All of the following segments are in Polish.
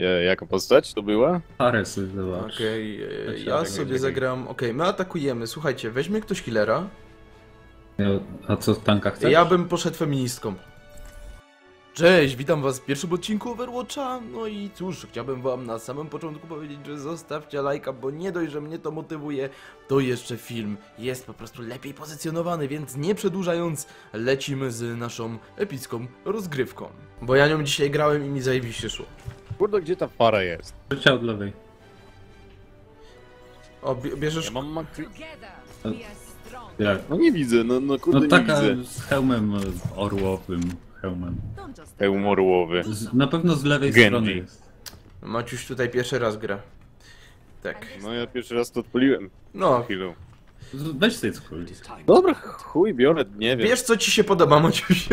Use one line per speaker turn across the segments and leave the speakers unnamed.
Jaka postać to była?
Ares zobacz.
Okej, ja sobie zagram. Okej, my atakujemy. Słuchajcie, weźmie ktoś healera.
A co w tankach chcesz?
Ja bym poszedł feministką. Cześć, witam was w pierwszym odcinku Overwatcha. No i cóż, chciałbym wam na samym początku powiedzieć, że zostawcie lajka, bo nie dość, że mnie to motywuje, to jeszcze film jest po prostu lepiej pozycjonowany, więc nie przedłużając, lecimy z naszą epicką rozgrywką. Bo ja nią dzisiaj grałem i mi zajebiście szło.
Kurde, gdzie ta para jest?
Życia od lewej.
O, bierzesz...
Ja mam
Jak?
No nie widzę, no kurde,
No
nie
taka
widzę.
z hełmem orłowym hełmem.
Hełm orłowy.
Na pewno z lewej
Genji.
strony jest.
Maciuś tutaj pierwszy raz gra. Tak.
No ja pierwszy raz to odpaliłem.
No,
Chwilę.
Weź sobie cokolwiek.
Dobra, chuj biorę, nie wiem.
wiesz co ci się podoba, Maciuś?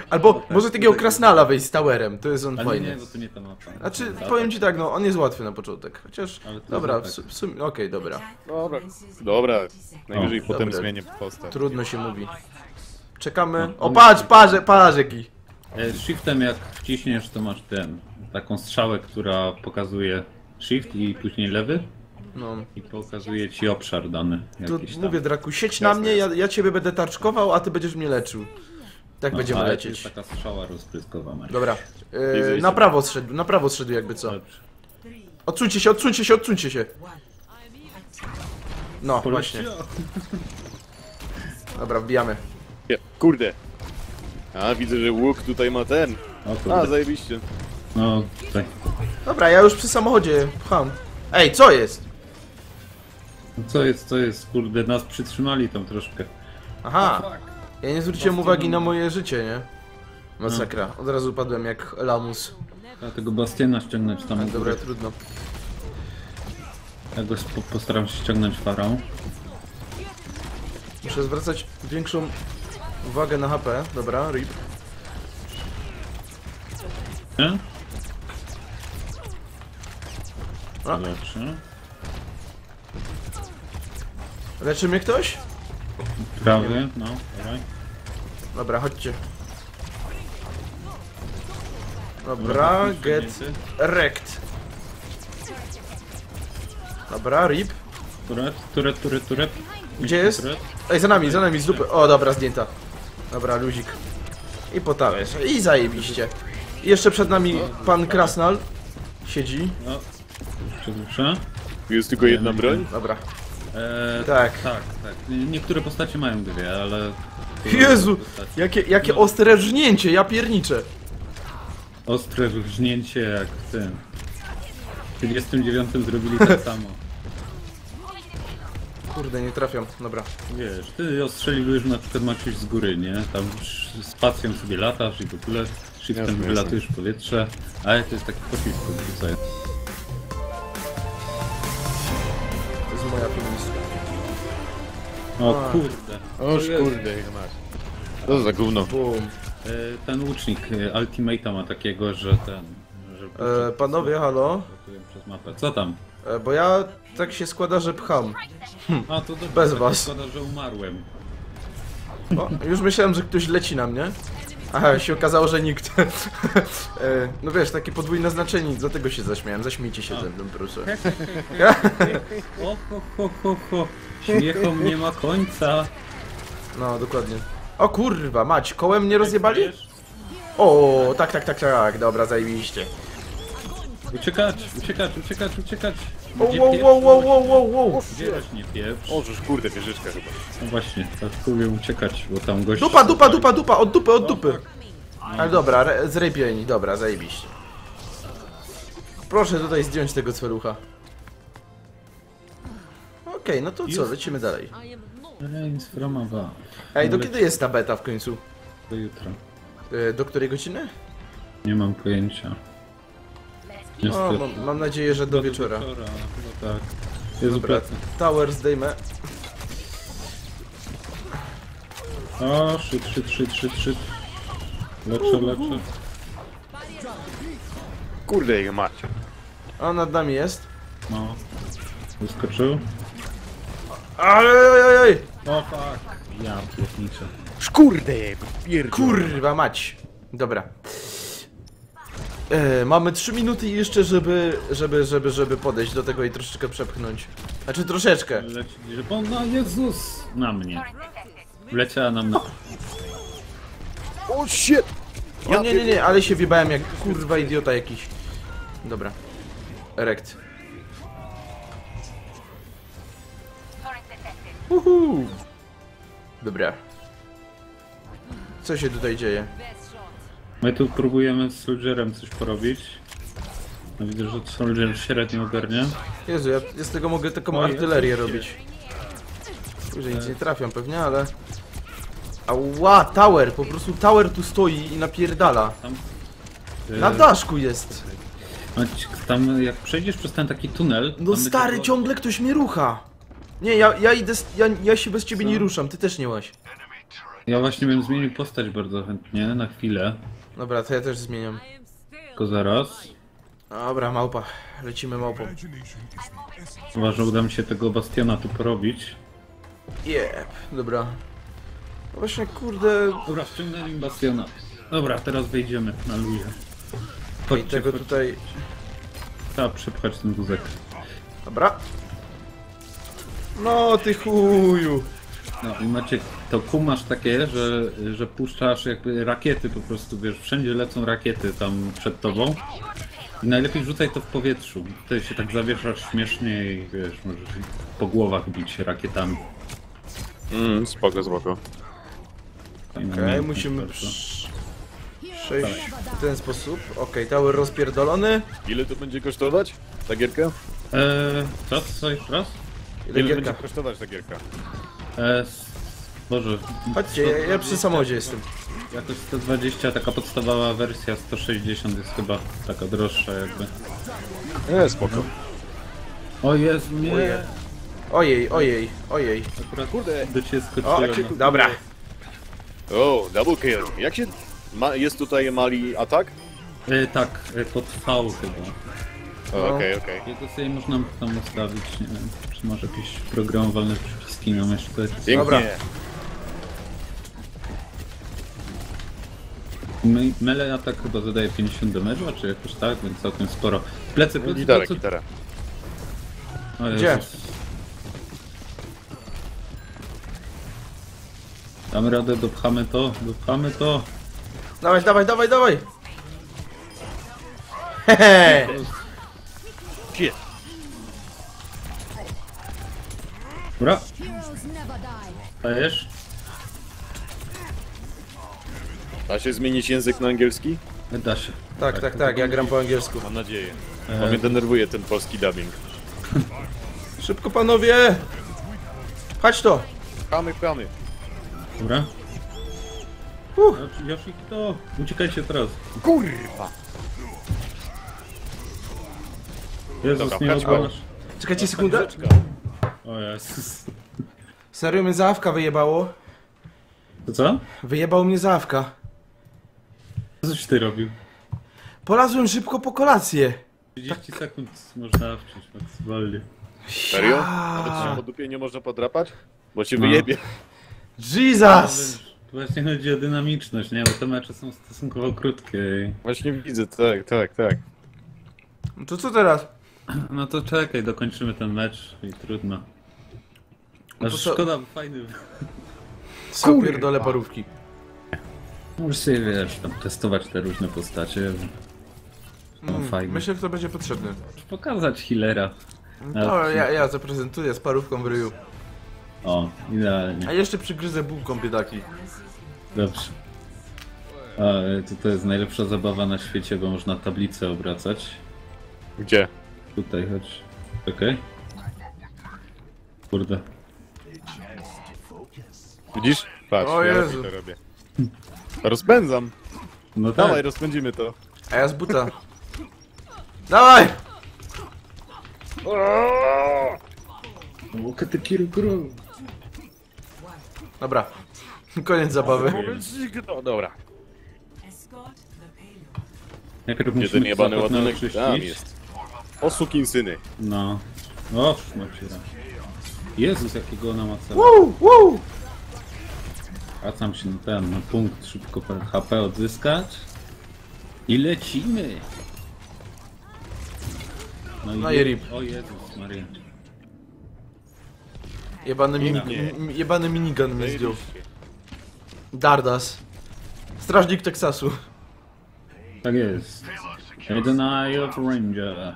Albo może takiego Krasnala wejść z towerem, to jest on
Ale
fajny.
nie, bo to nie ta mapa.
Znaczy, powiem ci tak, no on jest łatwy na początek, chociaż...
Ale to
Dobra,
jest
w sumie... Okej, dobra.
Dobra, najwyżej
O,
potem
dobra.
zmienię postać.
Trudno się mówi. Czekamy...
No,
O, patrz, parzeki!
Shiftem jak wciśniesz, to masz taką strzałę, która pokazuje shift i później lewy
No.
i pokazuje ci obszar dany.
To
Jakiś tam.
mówię, Draku, siedź na mnie, ja ciebie będę tarczkował, a ty będziesz mnie leczył. Tak
No,
będziemy
ale to
lecieć.
jest taka strzała rozpryskowa.
Dobra.
Widzę,
Na prawo zszedł jakby co.
Dobrze.
Odsuńcie się, odsuńcie się, odsuńcie się! No, właśnie. Dobra, wbijamy.
Kurde. A, widzę, że łuk tutaj ma ten.
O
A,
kurde.
zajebiście.
No tutaj.
Dobra, ja już przy samochodzie pcham. Ej, co jest?
No co jest, kurde, nas przytrzymali tam troszkę.
Aha, ja nie zwróciłem uwagi na moje życie, nie? Masakra, od razu padłem jak lamus.
Trzeba tego bastiona ściągnąć tam.
Tak,
u
dobra,
góry.
trudno.
Ja go postaram się ściągnąć farą.
Muszę zwracać większą uwagę na HP. Dobra, rip.
Nie?
A.
Lepsze.
Leczy mnie ktoś?
Prawie, no, dawaj.
Dobra, chodźcie. Dobra, get wrecked. Dobra, rip.
Turet.
Gdzie jest?
Turet.
Ej, za nami, z dupy. O, dobra, zdjęta. Dobra, luzik. I po talerz. I zajebiście. I jeszcze przed nami pan Krasnal siedzi.
No, dobrze.
Tu jest tylko jedna broń?
Dobra.
Tak.
Tak.
Niektóre postacie mają dwie, ale...
Jezu,
Postacie.
jakie ostre rżnięcie, ja pierniczę.
Ostre rżnięcie jak w tym. W 39 zrobili tak samo.
Kurde, nie trafiam. Dobra.
Wiesz, ty ostrzeliłeś na przykład Maciuś z góry, nie? Tam spacją sobie latasz i w ogóle shiftem
Jasne,
wylatujesz w powietrze, ale to jest taki pocisk odrzucający.
To jest moja feministka.
O
A.
kurde.
Oż kurde, jak masz. Co za gówno.
Boom.
Ten łucznik Ultimate'a ma takiego, że że
Panowie, halo?
rotują przez mapę. Co tam?
Bo ja tak się składa, że pcham.
A to dobrze,
Bez
tak
was.
Szkoda, że umarłem.
O, już myślałem, że ktoś leci na mnie. Aha, się okazało, że nikt. No wiesz, takie podwójne znaczenie, dlatego się zaśmiałem. Zaśmiejcie się ze mną, proszę.
O ho. Śmiechom nie ma końca.
No, dokładnie. O kurwa, mać, kołem mnie rozjebali? O, tak, dobra, zajebiście.
Uciekać.
Wow.
Gdzieś nie pieprz.
Ożeż kurde, wieżyczka chyba.
No właśnie, tak próbuję uciekać, bo tam gość...
Dupa, od dupy. Ale dobra, zrypieni, dobra, zajebiście. Proszę tutaj zdjąć tego cwelucha. Okej, no to co, lecimy dalej.
Reigns from above.
Ej, do kiedy jest ta beta w końcu?
Do jutra.
Do której godziny?
Nie mam pojęcia.
O,
Niestety.
mam nadzieję, że do wieczora.
Chyba tak. Jezu,
Dobra,
plecy.
tower zdejmę.
O, shit. Leczę.
Kurde, jak macie.
O, nad nami jest.
No. Wyskoczył.
Ej!
O fuck. Ja pierdniczę.
Szkurde, pierdolę.
Kurwa mać. Dobra. Mamy 3 minuty jeszcze, żeby podejść do tego i troszeczkę przepchnąć. Znaczy troszeczkę.
Leci, że no Jezus! Na mnie. Wleciała na mnie.
O shit!
O nie, ale się wjebałem jak kurwa idiota jakiś. Dobra. Erekt. Uhu. Dobra. Co się tutaj dzieje?
My tu próbujemy z Soldierem coś porobić. No widzę, że Soldier średnio ogarnia.
Jezu, ja z tego mogę taką
Oj,
artylerię
oczywiście.
robić. Później nic nie trafiam pewnie, ale... Ała, tower! Po prostu tower tu stoi i napierdala.
Tam,
Na daszku jest!
tam jak przejdziesz przez ten taki tunel...
No
tam
stary,
będzie-
ciągle ktoś mnie rucha! Nie, ja idę, ja się bez ciebie
Co?
nie ruszam, ty też nie łaś.
Ja właśnie bym zmienił postać bardzo chętnie, na chwilę.
Dobra, to ja też zmieniam.
Tylko zaraz.
Dobra, małpa. Lecimy małpą.
Chyba, że uda mi się tego bastiona tu porobić.
Jep, dobra. No właśnie, kurde...
Dobra, ściągnęli bastiona. Dobra, teraz wejdziemy na luzie.
I
Chodźcie,
tego
chodźcie.
tutaj...
Trzeba przepchać ten wózek.
Dobra. No ty chuju.
No i macie, to kumasz takie, że puszczasz jakby rakiety po prostu, wiesz, wszędzie lecą rakiety tam przed tobą. I najlepiej rzucaj to w powietrzu. Wtedy się tak zawieszasz śmiesznie i wiesz, możesz ich po głowach bić rakietami.
Spoko, spoko.
Fajna
Okej,
umiejętność
musimy
bardzo.
przejść w ten sposób. Okej, tower rozpierdolony.
Ile to będzie kosztować ta gierka?
Co jeszcze raz?
Ile
Ile
gierka?
będzie kosztować ta gierka?
Boże.
Chodźcie, ja przy samochodzie jestem.
Jakoś 120, taka podstawowa wersja 160 jest chyba taka droższa jakby.
Spoko.
O Jezu, nie!
Ojej.
Akurat
Kurde.
do ciebie
O,
skoczyłem. No.
dobra.
O, double kill. Jak się... jest tutaj mali atak?
Tak, pod V chyba.
O, okej.
Jego sobie można tam ustawić, nie wiem, czy masz jakieś programowalne przyciski na myszce.
Pięknie.
Dobra.
Melee atak chyba zadaje 50 damage'a, czy jakoś tak, więc całkiem sporo. Plecy.
Gitara.
O Jezus.
Gdzie?
Damy radę, dopchamy to.
Dawaj. Hehe.
Shit.
Dobra,
Heroes never die.
dajesz?
Da się zmienić język na angielski?
Da się.
Tak, ja gram po angielsku.
Mam nadzieję. Bo mnie denerwuje ten polski dubbing.
Szybko panowie! Chodź to!
Pchamy.
Dobra. Yoshi, to uciekajcie teraz.
Kurwa!
Jezus,
Dobra,
nie
pchać
ogłaszcz.
Czekajcie sekundę.
O Jezus.
Serio mnie zawka wyjebało?
To co?
Wyjebał mnie zawka.
Co coś ty robił?
Polazłem szybko po kolację.
30 sekund można wciąć maksymalnie.
Serio? Nawet się po dupie nie można podrapać? Bo się
No.
wyjebie.
Jesus!
Tu właśnie chodzi o dynamiczność, nie? Bo te mecze są stosunkowo krótkie. I...
Właśnie widzę, tak.
No to co teraz?
No to czekaj, dokończymy ten mecz i trudno.
No
Aż
to co?
szkoda, fajny.
Co pierdolę parówki.
Możesz sobie, wiesz, tam testować te różne postacie. No fajnie.
Myślę, że to będzie potrzebne.
Pokazać healera.
No, ja zaprezentuję z parówką w ryju.
O, idealnie.
A jeszcze przygryzę bułką biedaki.
Dobrze. To jest najlepsza zabawa na świecie, bo można tablicę obracać.
Gdzie?
Tutaj chodź. Okej. Kurde.
Widzisz? Patrz,
O
ja
Jezu.
to robię. Rozpędzam.
No tak.
Dawaj, rozpędzimy to.
A ja z buta. Dawaj!
Look at the Kiruguru.
Dobra. Koniec zabawy.
No, dobra.
Najpierw
Gdzie ten
musimy
jebany
zapłatne
ładunek?
oczyścić.
Tam jest. O sukinsyny.
No. O, szmaciera. Jezus, jakiego ona ma celu.
Woo!
Wracam się na ten, na punkt, szybko HP odzyskać. I lecimy!
No i rip.
O Jezus Maria.
Jebany minigun mnie zdjął. Dardas. Strażnik Teksasu.
Tak jest. The Eye of Ranger.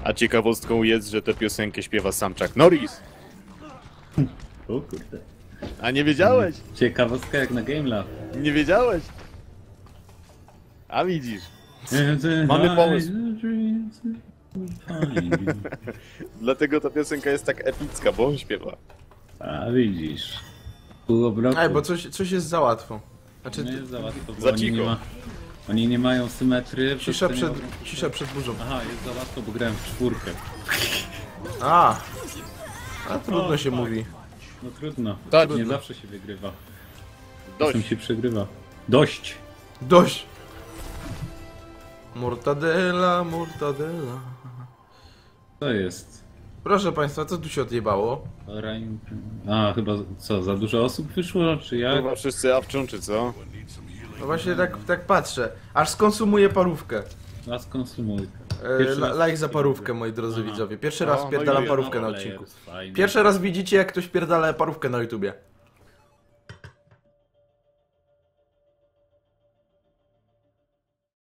A ciekawostką jest, że tę piosenkę śpiewa sam Chuck Norris.
O kurde.
A nie wiedziałeś?
Ciekawostka jak na GameLab.
Nie wiedziałeś? A widzisz. Mamy pomysł. Dlatego ta piosenka jest tak epicka, bo on śpiewa.
A widzisz. Pół obrotu.
Ej, bo coś jest za łatwo. Znaczy,
Nie jest za łatwo, bo
Za
oni nie,
cicho.
oni nie mają symetrii.
cisza
przez to nie
przed,
mogą-
cisza przed burzą.
Aha, jest za łatwo, bo grałem w 4.
A trudno się mówi.
No trudno.
Tak.
Nie
Trudno.
zawsze się wygrywa.
Dość.
Czasem się przegrywa. Dość!
Dość! Mortadela, mortadela.
To jest.
Proszę państwa, co tu się odjebało?
A, chyba co, za dużo osób wyszło, czy jak?
Chyba wszyscy awczą, czy co?
No właśnie tak patrzę. Aż skonsumuję parówkę.
Las konsumuj. Pierwszy raz-
Like za parówkę, moi drodzy widzowie. Pierwszy raz
No,
pierdalam
no i
parówkę na
Ale
odcinku.
jest fajnie.
Pierwszy raz widzicie, jak ktoś pierdala parówkę na YouTubie.